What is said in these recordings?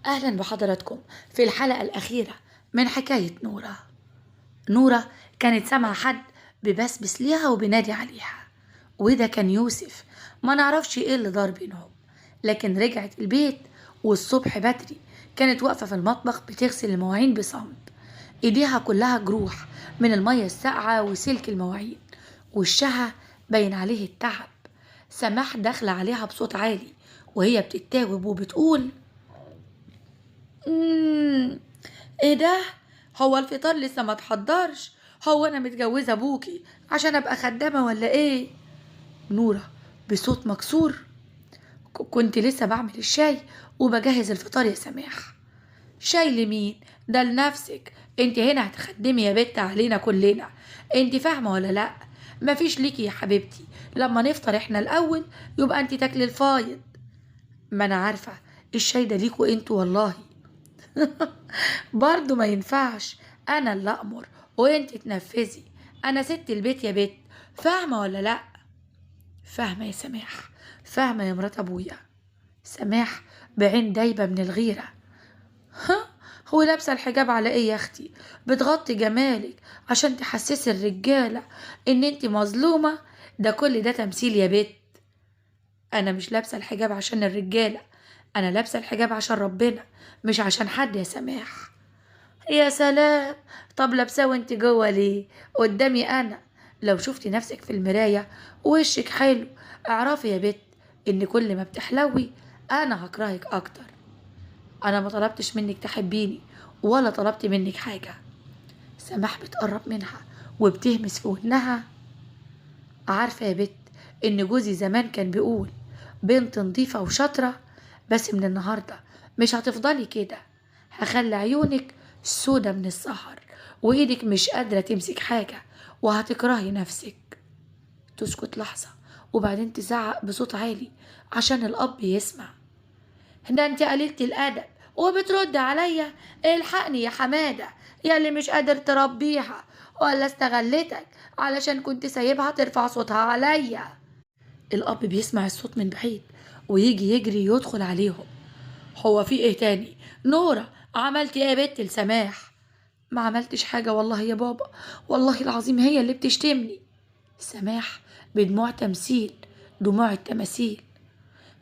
أهلا بحضراتكم في الحلقة الأخيرة من حكاية نورة. نورة كانت سامعة حد بيبسبس ليها وبينادي عليها، وده كان يوسف. ما نعرفش ايه اللي دار بينهم، لكن رجعت البيت والصبح بدري كانت واقفة في المطبخ بتغسل المواعين بصمت. ايديها كلها جروح من المية الساقعة وسلك المواعين، وشها باين عليه التعب. سماح داخلة عليها بصوت عالي وهي بتتاوب وبتقول: مم. ايه ده؟ هو الفطار لسه ما اتحضرش؟ هو انا متجوزه ابوكي عشان ابقى خدامه ولا ايه؟ نوره بصوت مكسور: كنت لسه بعمل الشاي وبجهز الفطار يا سماح. شاي لمين؟ ده لنفسك. انت هنا هتخدمي يا بت علينا كلنا. انت فاهمه ولا لا؟ مفيش ليكي يا حبيبتي، لما نفطر احنا الاول يبقى انت تاكلي الفايض. ما انا عارفه الشاي ده ليكوا انتوا والله. برضو ما ينفعش، انا اللي امر وانت تنفذي. انا ست البيت يا بت، فاهمه ولا لا؟ فاهمه يا سماح، فاهمه يا مرات ابويا. سماح بعين دايبه من الغيره: ها؟ هو لابسه الحجاب على ايه يا اختي؟ بتغطي جمالك عشان تحسسي الرجاله ان انت مظلومه؟ ده كل ده تمثيل يا بت. انا مش لابسه الحجاب عشان الرجاله، انا لابسه الحجاب عشان ربنا، مش عشان حد يا سماح. يا سلام! طب لابساه وانت جوه ليه؟ قدامي انا. لو شفتي نفسك في المرايه ووشك حلو اعرفي يا بت ان كل ما بتحلوي انا هكرهك اكتر. انا ما طلبتش منك تحبيني ولا طلبت منك حاجه. سماح بتقرب منها وبتهمس في ودنها: عارفه يا بت ان جوزي زمان كان بيقول بنت نظيفه وشاطره، بس من النهارده مش هتفضلي كده. هخلي عيونك سودة من السهر وايدك مش قادرة تمسك حاجة وهتكرهي نفسك. تسكت لحظة وبعدين تزعق بصوت عالي عشان الأب يسمع: ده انت قليلة الأدب وبترد عليا؟ الحقني يا حمادة يا اللي مش قادر تربيها، ولا استغلتك علشان كنت سايبها ترفع صوتها عليا. الأب بيسمع الصوت من بعيد ويجي يجري يدخل عليهم: هو في ايه تاني؟ نورة عملتي ايه يا بت لسماح؟ ما عملتش حاجة والله يا بابا، والله العظيم هي اللي بتشتمني. سماح بدموع تمثيل، دموع التماثيل: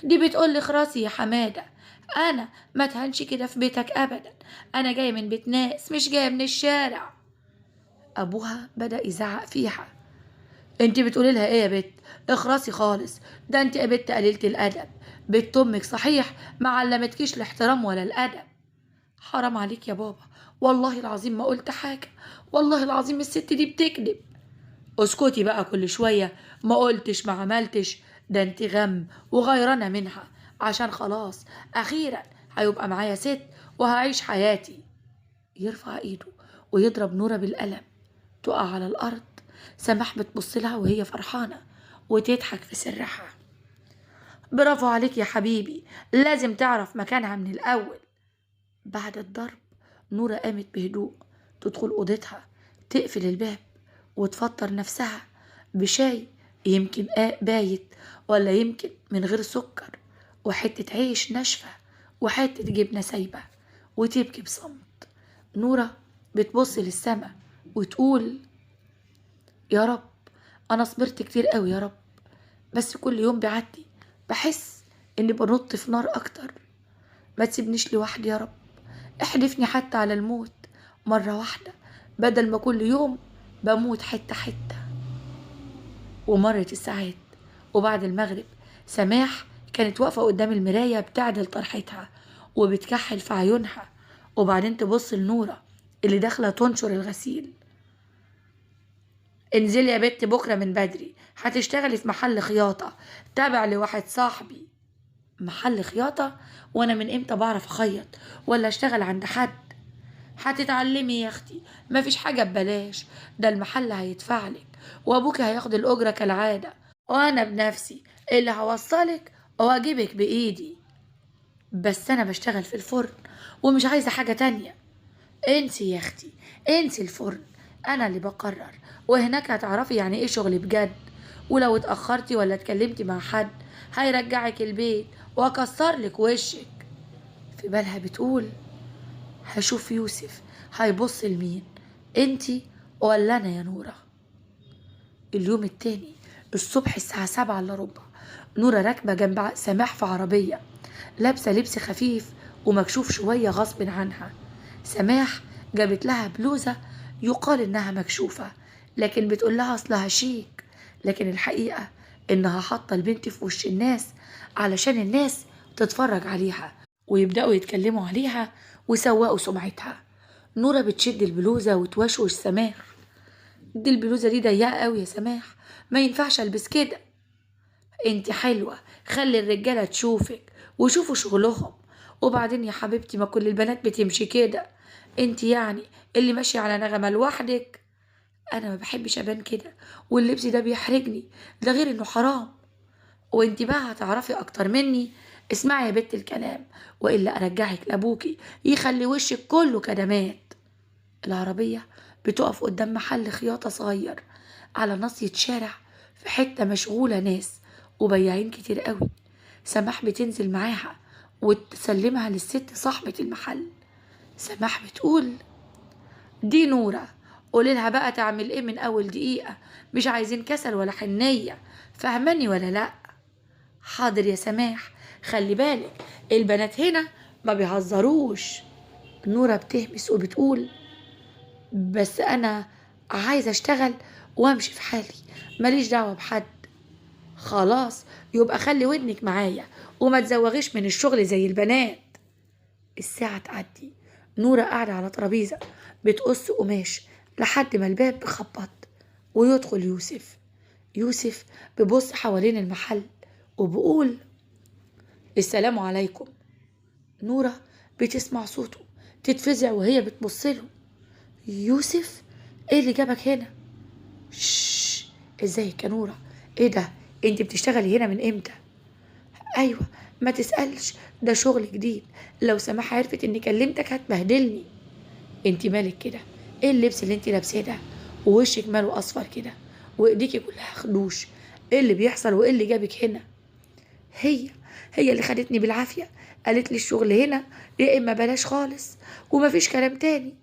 دي بتقولي خراسي يا حمادة، انا ما تهنش كده في بيتك ابدا، انا جاية من بيت ناس مش جاية من الشارع. ابوها بدأ يزعق فيها: انت بتقولي لها ايه يا بت؟ اخرسي خالص، ده انت يا بت قليلة الادب. بنت امك صحيح ما علمتكيش الاحترام ولا الادب. حرام عليك يا بابا، والله العظيم ما قلت حاجة، والله العظيم الست دي بتكذب. اسكتي بقى كل شوية، ما قلتش ما عملتش، ده انت غم وغيرانة منها عشان خلاص اخيرا هيبقى معايا ست وهعيش حياتي. يرفع ايده ويضرب نورة بالقلم، تقع على الارض. سماح بتبص لها وهي فرحانة وتضحك في سرها: برافو عليك يا حبيبي، لازم تعرف مكانها من الاول. بعد الضرب نورة قامت بهدوء تدخل أوضتها، تقفل الباب وتفطر نفسها بشاي، يمكن بايت ولا يمكن من غير سكر، وحتة عيش ناشفة وحتة جبنة سايبة، وتبكي بصمت. نورة بتبص للسما وتقول: يا رب أنا صبرت كتير قوي يا رب، بس كل يوم بيعدي بحس إني بنط في نار أكتر. ما تسيبنيش لوحدي يا رب، احدفني حتى على الموت مرة واحدة بدل ما كل يوم بموت حتة حتة. ومرت الساعات وبعد المغرب سماح كانت واقفة قدام المراية بتعدل طرحتها وبتكحل في عيونها، وبعدين تبص لنورة اللي داخلة تنشر الغسيل: انزلي يا بت بكرة من بدري، هتشتغلي في محل خياطة تابع لواحد صاحبي. محل خياطة؟ وانا من امتى بعرف اخيط ولا اشتغل عند حد؟ هتتعلمي يا اختي، مفيش حاجة ببلاش، ده المحل هيدفعلك وابوك هياخد الاجرة كالعادة، وانا بنفسي اللي هوصلك واجيبك بايدي. بس انا بشتغل في الفرن ومش عايزة حاجة تانية. انسي يا اختي، انسي الفرن، انا اللي بقرر، وهناك هتعرفي يعني ايه شغل بجد. ولو اتأخرتي ولا اتكلمتي مع حد هيرجعك البيت واكسر لك وشك. في بالها بتقول هشوف يوسف هيبص لمين، انتي ولا انا يا نورة؟ اليوم التاني الصبح الساعة 7:15 نورة راكبة جنب سماح في عربية، لابسة لبس خفيف ومكشوف شوية غصب عنها. سماح جابت لها بلوزة يقال إنها مكشوفة، لكن بتقول لها أصلها شيك، لكن الحقيقة إنها حاطة البنت في وش الناس علشان الناس تتفرج عليها ويبدأوا يتكلموا عليها ويسوقوا سمعتها. نورة بتشد البلوزة وتوشوش سماح، دي البلوزة دي ضيقة قوي يا سماح، ما ينفعش البس كده. انت حلوة، خلي الرجالة تشوفك وشوفوا شغلهم. وبعدين يا حبيبتي ما كل البنات بتمشي كده، انت يعني اللي ماشية على نغمة لوحدك؟ انا ما بحبش ابان كده، واللبس ده بيحرجني، ده غير انه حرام. وانت بقى هتعرفي اكتر مني، اسمعي يا بنت الكلام والا ارجعك لابوكي يخلي وشك كله كدمات. العربية بتقف قدام محل خياطة صغير على ناصية شارع في حتة مشغولة ناس وبياعين كتير قوي. سماح بتنزل معاها وتسلمها للست صاحبة المحل. سماح بتقول دي نورة، قولي لها بقى تعمل ايه من اول دقيقة، مش عايزين كسل ولا حنية، فهماني ولا لا؟ حاضر يا سماح، خلي بالك البنات هنا ما بيهزروش. نورة بتهمس وبتقول بس انا عايزه اشتغل وامشي في حالي، ماليش دعوه بحد. خلاص يبقى خلي ودنك معايا وما تزوغيش من الشغل زي البنات. الساعه تعدي، نوره قاعده على ترابيزه بتقص قماش لحد ما الباب بخبط ويدخل يوسف. يوسف بيبص حوالين المحل وبقول السلام عليكم. نوره بتسمع صوته تتفزع وهي بتبصله. يوسف، ايه اللي جابك هنا؟ شش، ازيك يا نورة؟ ايه ده، انت بتشتغلي هنا من امتى؟ ايوه، ما تسألش، ده شغل جديد، لو سماح عرفت اني كلمتك هتبهدلني. انت مالك كده؟ ايه اللبس اللي انت لابساه ده؟ ووشك ماله اصفر كده؟ وايديكي كلها خدوش؟ ايه اللي بيحصل وايه اللي جابك هنا؟ هي هي اللي خدتني بالعافية، قالت لي الشغل هنا يا اما بلاش خالص ومفيش كلام تاني.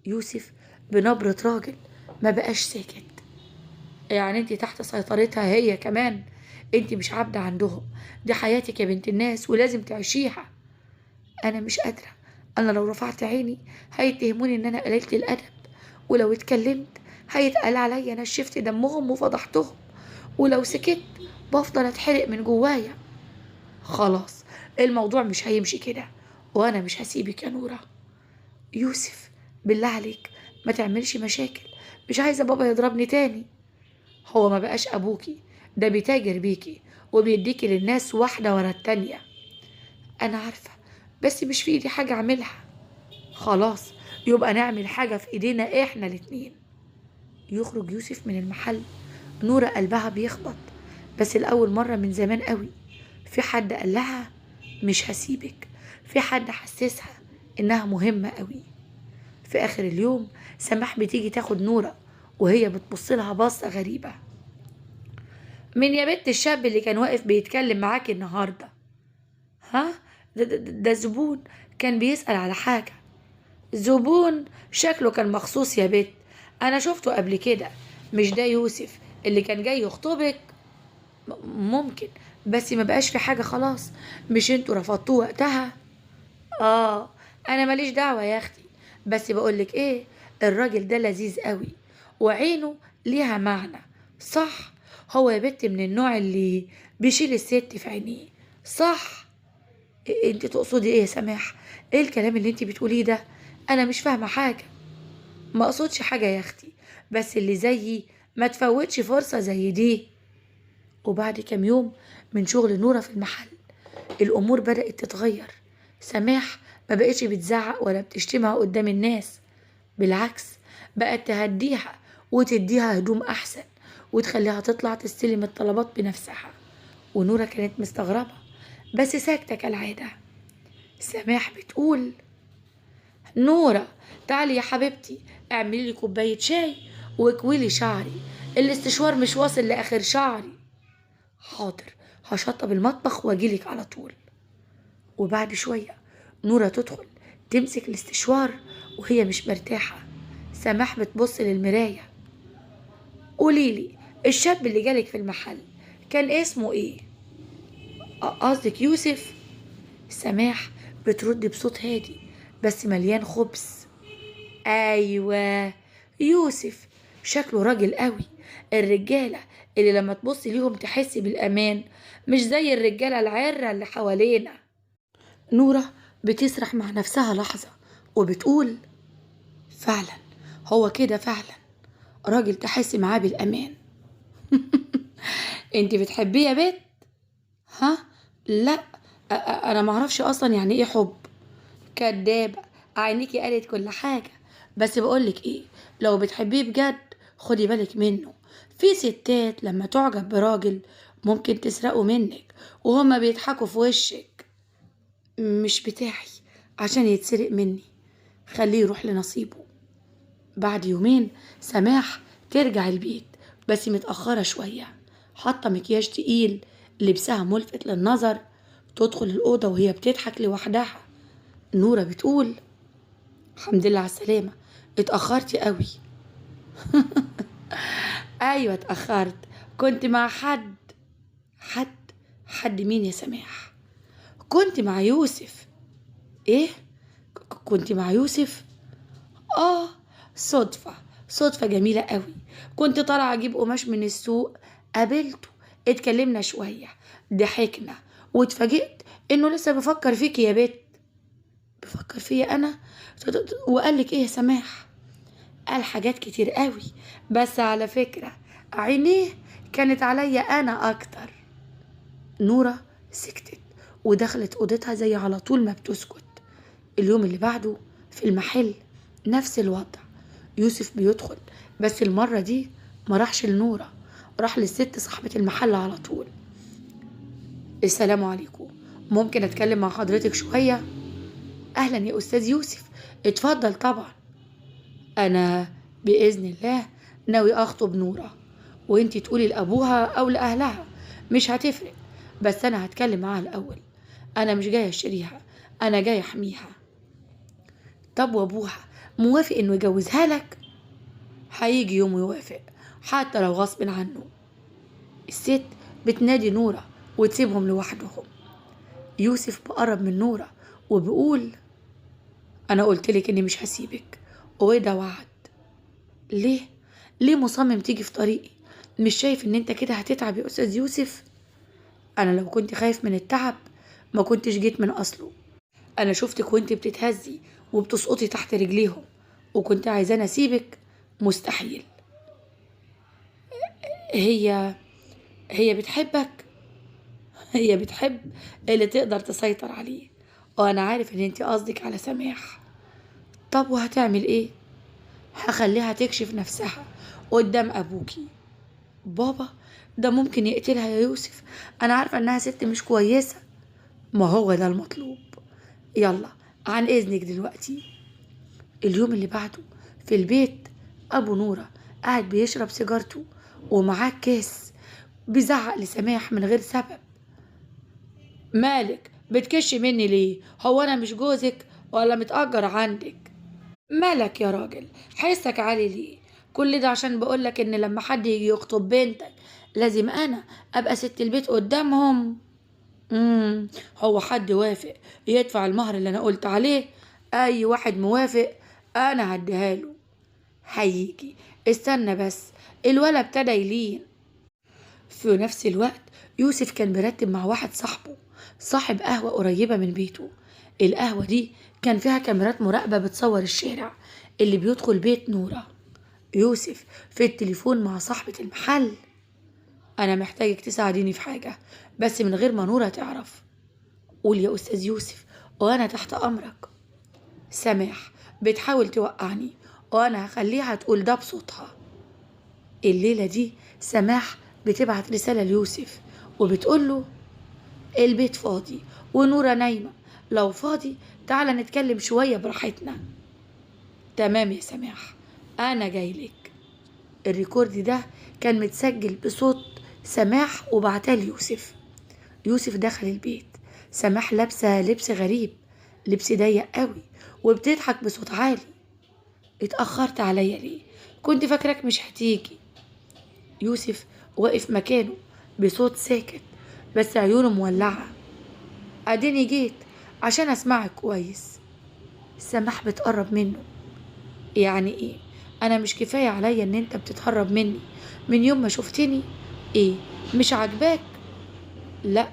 يوسف بنبرة راجل ما بقاش ساكت. يعني انت تحت سيطرتها هي كمان؟ انت مش عبدة عندهم، دي حياتك يا بنت الناس ولازم تعيشيها. انا مش قادرة، انا لو رفعت عيني هيتهموني ان انا قللت الادب، ولو اتكلمت هيتقال عليا نشفت دمهم وفضحتهم، ولو سكت بفضل اتحرق من جوايا. خلاص الموضوع مش هيمشي كده، وانا مش هسيبك يا نورة. يوسف بالله عليك ما تعملش مشاكل، مش عايزة بابا يضربني تاني. هو ما بقاش أبوكي، ده بيتاجر بيكي وبيديكي للناس واحدة ورا التانية. أنا عارفة، بس مش في إيدي حاجة أعملها. خلاص يبقى نعمل حاجة في إيدينا إحنا الاتنين. يخرج يوسف من المحل، نورة قلبها بيخبط، بس لأول مرة من زمان قوي في حد قال لها مش هسيبك، في حد حسسها إنها مهمة قوي. في آخر اليوم سماح بتيجي تاخد نورة وهي بتبص لها بصة غريبة. مين يا بنت الشاب اللي كان واقف بيتكلم معاكي النهاردة؟ ها؟ ده زبون كان بيسأل على حاجة. زبون؟ شكله كان مخصوص يا بنت، أنا شفته قبل كده. مش ده يوسف اللي كان جاي يخطبك؟ ممكن، بس ما بقاش في حاجة خلاص، مش انتوا رفضتوه وقتها؟ انا ماليش دعوة يا اختي، بس بقولك ايه، الراجل ده لذيذ قوي وعينه ليها معنى. صح، هو يا بنت من النوع اللي بيشيل الست في عينيه، صح؟ انت تقصدي ايه يا سماح؟ ايه الكلام اللي انت بتقوليه ده؟ انا مش فاهمة حاجة. ما اقصدش حاجة يا اختي، بس اللي زيي ما تفوتش فرصة زي دي. وبعد كام يوم من شغل نورة في المحل الأمور بدأت تتغير. سماح ما بقتش بتزعق ولا بتشتمها قدام الناس، بالعكس بقت تهديها وتديها هدوم أحسن وتخليها تطلع تستلم الطلبات بنفسها. ونورة كانت مستغربة بس ساكتة كالعادة. سماح بتقول نورة تعالي يا حبيبتي، اعملي لي كوباية شاي واكويلي شعري، الاستشوار مش واصل لآخر شعري. حاضر، هشطب المطبخ واجيلك على طول. وبعد شوية نورة تدخل تمسك الاستشوار وهي مش مرتاحة. سماح بتبص للمراية. قوليلي، الشاب اللي جالك في المحل كان اسمه ايه؟ قصدك يوسف؟ سماح بترد بصوت هادي بس مليان خبث. ايوه، يوسف. شكله راجل قوي، الرجالة اللي لما تبص ليهم تحسي بالامان، مش زي الرجالة العرة اللي حوالينا. نورة بتسرح مع نفسها لحظة وبتقول فعلا، هو كده فعلا راجل تحسي معاه بالامان. انت بتحبيه يا بت؟ ها؟ لا، انا معرفش اصلا يعني ايه حب. كدابة، عينيكي قالت كل حاجة. بس بقولك ايه، لو بتحبيه بجد خدي بالك منه. في ستات لما تعجب براجل ممكن تسرقه منك وهما بيضحكوا في وشك. مش بتاعي عشان يتسرق مني، خليه يروح لنصيبه. بعد يومين سماح ترجع البيت بس متأخرة شوية، حاطة مكياج تقيل، لبسها ملفت للنظر. تدخل الأوضة وهي بتضحك لوحدها. نورة بتقول الحمد لله على السلامة، اتأخرتي قوي. أيوة اتأخرت، كنت مع حد. حد؟ حد مين يا سماح؟ كنت مع يوسف. ايه؟ كنت مع يوسف؟ اه، صدفة. صدفة جميلة قوي. كنت طالعة اجيب قماش من السوق، قابلته، اتكلمنا شوية، ضحكنا، واتفاجئت انه لسه بفكر فيك يا بت. بفكر فيا انا؟ وقال لك ايه يا سماح؟ قال حاجات كتير قوي، بس على فكرة عينيه كانت عليا انا اكتر. نورة سكتت ودخلت اوضتها زي على طول ما بتسكت. اليوم اللي بعده في المحل نفس الوضع. يوسف بيدخل بس المرة دي ما راحش لنورة، راح للست صاحبة المحل على طول. السلام عليكم، ممكن اتكلم مع حضرتك شوية؟ اهلا يا استاذ يوسف، اتفضل طبعا. انا باذن الله ناوي اخطب نورة، وانتي تقولي لابوها او لاهلها، مش هتفرق، بس انا هتكلم معاها الاول. انا مش جايه اشتريها، انا جايه احميها. طب وابوها موافق انه يجوزها لك؟ هيجي يوم يوافق حتى لو غصب عنه. الست بتنادي نورة وتسيبهم لوحدهم. يوسف بقرب من نورة وبيقول انا قلتلك اني مش هسيبك، وده وعد. ليه؟ ليه مصمم تيجي في طريقي؟ مش شايف ان انت كده هتتعب يا استاذ يوسف؟ انا لو كنت خايف من التعب ما كنتش جيت من اصله. انا شفتك وانت بتتهزي وبتسقطي تحت رجليهم، وكنت عايزاني اسيبك؟ مستحيل. هي هي بتحبك. هي بتحب اللي تقدر تسيطر عليه، وانا عارف ان انت قصدك على سماح. طب وهتعمل ايه؟ هخليها تكشف نفسها قدام ابوكي. بابا؟ ده ممكن يقتلها يا يوسف، انا عارفه انها ست مش كويسه. ما هو ده المطلوب. يلا، عن اذنك دلوقتي. اليوم اللي بعده في البيت ابو نوره قاعد بيشرب سيجارته ومعاه كاس، بيزعق لسماح من غير سبب. مالك بتكش مني ليه؟ هو انا مش جوزك ولا متأجر عندك؟ مالك يا راجل، حسك عالي ليه؟ كل ده عشان بقولك ان لما حد يجي يخطب بنتك لازم انا ابقى ست البيت قدامهم. هو حد وافق يدفع المهر اللي انا قلت عليه؟ اي واحد موافق انا هديها له. هيجي، استنى بس، الولا ابتدى يلين. في نفس الوقت يوسف كان مرتب مع واحد صاحبه، صاحب قهوة قريبة من بيته. القهوة دي كان فيها كاميرات مراقبة بتصور الشارع اللي بيدخل بيت نورة. يوسف في التليفون مع صاحبة المحل. أنا محتاجك تساعديني في حاجة بس من غير ما نورة تعرف. قول يا أستاذ يوسف وأنا تحت أمرك. سماح بتحاول توقعني وأنا هخليها تقول ده بصوتها. الليلة دي سماح بتبعت رسالة ليوسف وبتقوله البيت فاضي ونورة نايمة، لو فاضي تعالى نتكلم شوية براحتنا. تمام يا سماح، أنا جايلك. الريكورد ده كان متسجل بصوت سماح وبعتها ليوسف. يوسف دخل البيت، سماح لابسة لبس غريب، لبس ضيق قوي وبتضحك بصوت عالي. اتأخرت عليا ليه؟ كنت فاكرك مش هتيجي. يوسف واقف مكانه بصوت ساكت بس عيونه مولعة. اديني جيت عشان اسمعك كويس. سماح بتقرب منه. يعني ايه؟ انا مش كفاية عليا ان انت بتتهرب مني من يوم ما شفتني؟ ايه، مش عاجباك؟ لا،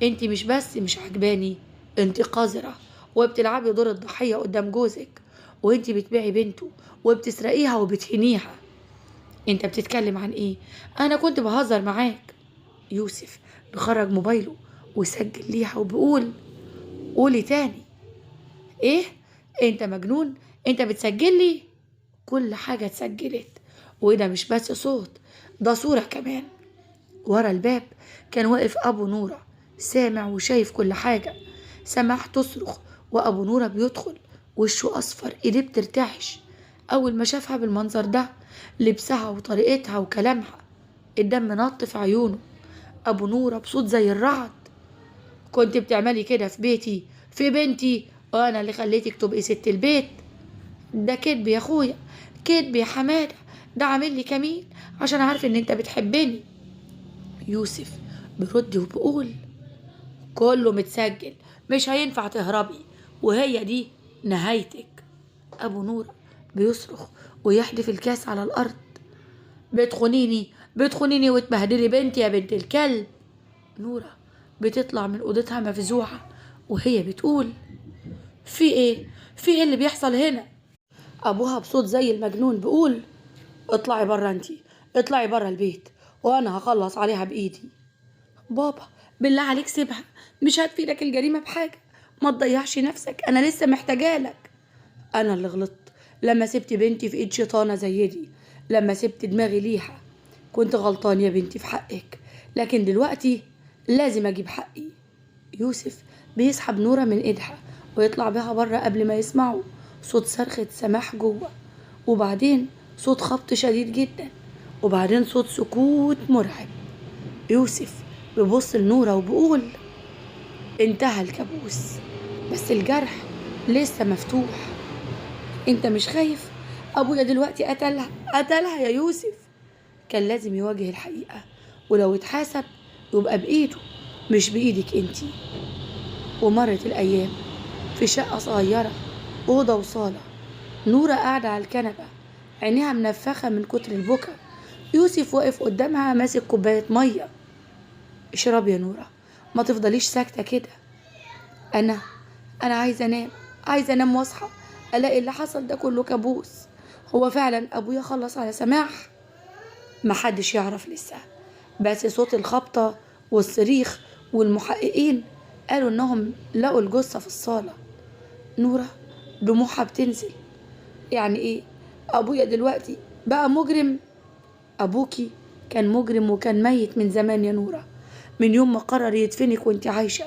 انت مش بس مش عجباني، انت قذرة وبتلعبي دور الضحية قدام جوزك، وانت بتبيعي بنته وبتسرقيها وبتهنيها. انت بتتكلم عن ايه؟ انا كنت بهزر معاك. يوسف بخرج موبايله وسجل ليها وبيقول: قولي تاني. ايه؟ انت مجنون؟ انت بتسجل لي؟ كل حاجة اتسجلت، وده مش بس صوت، ده صورة كمان. ورا الباب كان واقف أبو نورة، سامع وشايف كل حاجة. سماح تصرخ وأبو نورة بيدخل، وشه أصفر، إيديه بترتعش. أول ما شافها بالمنظر ده، لبسها وطريقتها وكلامها، الدم نط في عيونه. أبو نورة بصوت زي الرعد: كنت بتعملي كده في بيتي، في بنتي، وأنا اللي خليتك تبقي ست البيت؟ ده كدب يا أخويا، كدب يا حمادة، ده عامل لي كمين عشان عارف إن أنت بتحبني. يوسف برد وبقول: كله متسجل، مش هينفع تهربي، وهي دي نهايتك. أبو نور بيصرخ ويحدف الكاس على الأرض: بتخونيني، بتخونيني وتبهدلي بنتي يا بنت الكلب. نورة بتطلع من أوضتها مفزوعة وهي بتقول: في إيه؟ في إيه اللي بيحصل هنا؟ أبوها بصوت زي المجنون بيقول: اطلعي بره انتي، اطلعي بره البيت، وأنا هخلص عليها بإيدي. بابا بالله عليك سيبها، مش هتفيدك الجريمة بحاجة، ما تضيعش نفسك، أنا لسه محتاجالك. أنا اللي غلطت لما سبت بنتي في إيد شيطانة زي دي، لما سبت دماغي ليها. كنت غلطان يا بنتي في حقك، لكن دلوقتي لازم أجيب حقي. يوسف بيسحب نورة من إيدها ويطلع بيها بره قبل ما يسمعوا صوت صرخة سماح جوه، وبعدين صوت خبط شديد جدا، وبعدين صوت سكوت مرعب. يوسف بيبص لنورة وبيقول: انتهى الكابوس، بس الجرح لسه مفتوح. انت مش خايف؟ ابويا دلوقتي قتلها يا يوسف. كان لازم يواجه الحقيقة، ولو اتحاسب يبقى بإيده مش بإيدك انتي. ومرت الأيام. في شقة صغيرة، أوضة وصالة، نورة قاعدة على الكنبة، عينيها منفخة من كتر البكا. يوسف واقف قدامها ماسك كوباية مية. اشربي يا نورة، ما تفضليش ساكتة كده. أنا أنا عايزة أنام، عايزة أنام وأصحى ألاقي اللي حصل ده كله كابوس. هو فعلا أبويا خلص على سماح؟ محدش يعرف لسه، بس صوت الخبطة والصريخ والمحققين قالوا إنهم لقوا الجثة في الصالة. نورة دموعها بتنزل. يعني إيه؟ أبويا دلوقتي بقى مجرم؟ أبوكي كان مجرم وكان ميت من زمان يا نورة، من يوم ما قرر يدفنك وانت عايشة،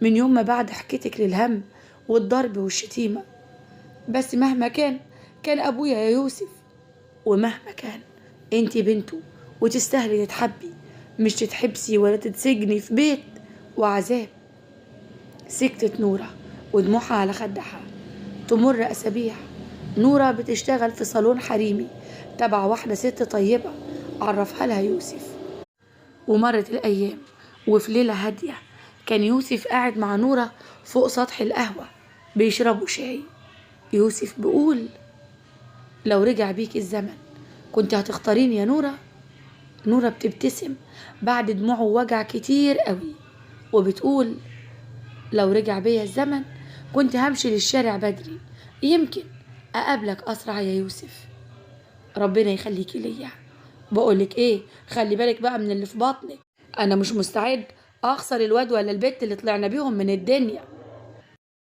من يوم ما بعد حكيتك للهم والضرب والشتيمة. بس مهما كان أبويا يا يوسف، ومهما كان انت بنته وتستاهلي تتحبي، مش تتحبسي ولا تتسجني في بيت وعذاب. سكتت نورة ودموعها على خدها. تمر أسابيع. نورة بتشتغل في صالون حريمي تبع واحدة ست طيبة عرفها لها يوسف. ومرت الأيام، وفي ليلة هادية كان يوسف قاعد مع نورة فوق سطح القهوة بيشربوا شاي. يوسف بيقول: لو رجع بيك الزمن كنت هتختاريني يا نورة؟ نورة بتبتسم بعد دموع ووجع كتير قوي وبتقول: لو رجع بيا الزمن كنت همشي للشارع بدري، يمكن أقابلك أسرع يا يوسف. ربنا يخليكي ليا. بقولك ايه، خلي بالك بقى من اللي في بطنك، انا مش مستعد اخسر الواد ولا البت اللي طلعنا بيهم من الدنيا.